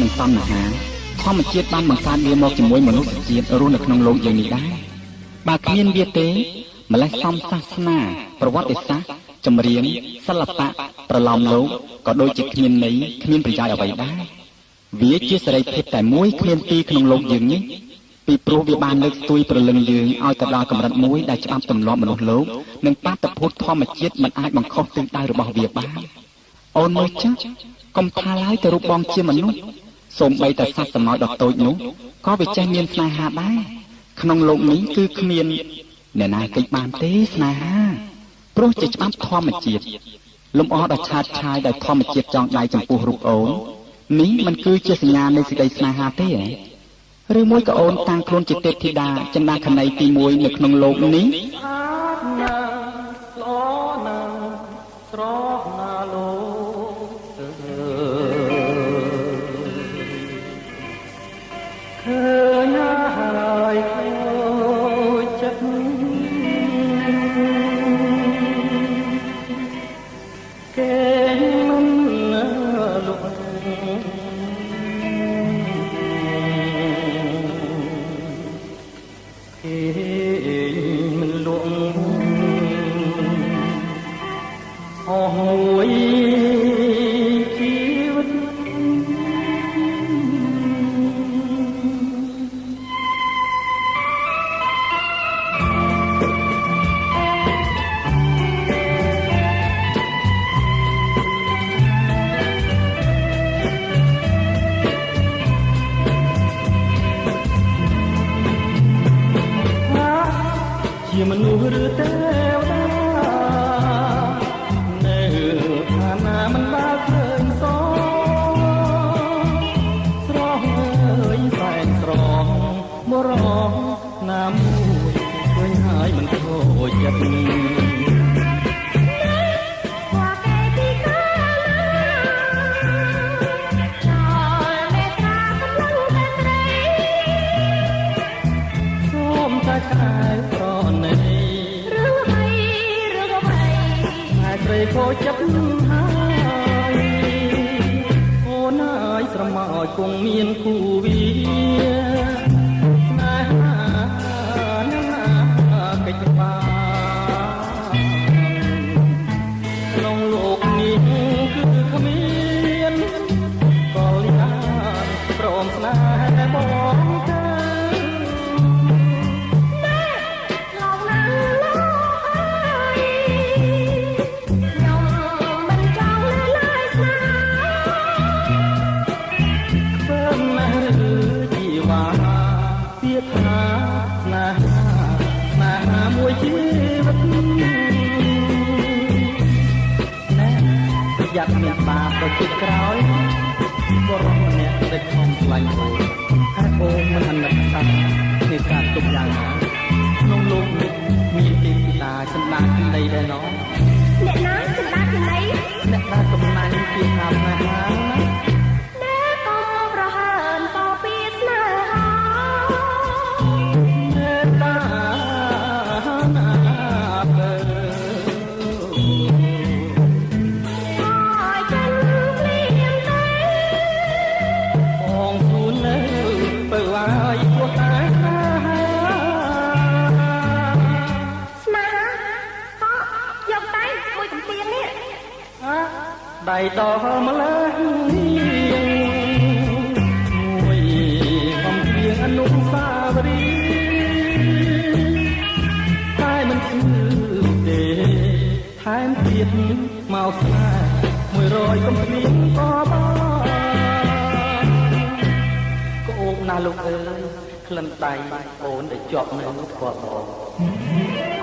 និងតណ្ហាធម្មជាតិបានបង្កើតវាមកជាមួយមនុស្សជាតិរស់នៅក្នុងលោកយើងនេះដែរបើគ្មានវាទេម្លេះសំសាសនាប្រវត្តិសាស្ត្រចម្រៀងសិល្បៈប្រឡំលោកក៏ដូចជាគ្មានន័យគ្មានប្រយោជន៍អ្វីដែរវាជាសេរីភាពតែមួយគ្មានទីក្នុងលោកយើងនេះពីព្រោះវាបានលើកស្ទួយព្រលឹងយើងឲ្យទៅដល់កម្រិតមួយដែលច្បាប់ទម្លាប់មនុស្សលោកនិងបាតុភូតធម្មជាតិមិនអាចបង្ខុសទិសដៅរបស់វាបានអូនមើលចាស់កុំថាឡើយទៅរូបបងជាមនុស្សសូម្បីតែសត្វសំណោចដ៏តូចនោះក៏វាចេះមានស្នេហាដែរក្នុងលោកនេះគឺគ្មានអ្នកណាកិច្ចបានទេស្នេហាព្រោះជាច្បាប់ធម្មជាតិលំអដ៏ឆាតឆាយដោយធម្មជាតិចងដៃចំពោះរូបអូននេះមិនគឺជាសញ្ញានៃសេចក្តីស្នេហាទេឬមួយក៏អូនតាំងខ្លួនជាទេពធីតាចិន្តាខណីទី1នៅក្នុងលោកនេះស្រស់ណាលោកឃើញហើយចូលចិត្តគេមិនលុកគេមិនលុកអូយជីវិតជាមនុស្សឬទេវតានៅឋានៈមិនបានឃើញសស្រស់អើយសែនស្រស់មរងណាមួយឃើញហើយមិនខូចចិត្តខូចចិត្តហើយអូនហើយស្រមោចគង់មានគូវាស្នេហាណាកិច្ចបាក្នុងលោកនេះគឺគ្មានក៏លៀនព្រមស្នេហ៍បងទៅយ៉ាត់មានបាបទៅជិតក្រោយបរោះម្នាក់ដឹកខំស្លាញ់អូនហើយអូនមិនអាណិតសាច់នៃការទុកយ៉ាងណាក្នុងលោកនេះមានទេវតាចិន្តាគណីដែរណោះអ្នកណាចិន្តាគណីអ្នកដែលកំណាញ់ជាខាងស្នេហាណាអ្នកក៏ប្រហើនក៏ពីស្នេហាអ្នកតាណាដៃដល់ម្លេះមួយកំព្រៀងអនុស្សាវរីយ៍តែមិនឈឺទេថែមទៀតមកស្នេហ៍100កំព្រៀងក៏បានក៏អូបណាស់លោកអើយក្លិនដៃអូនដែលជាប់នៅនោះគាត់បង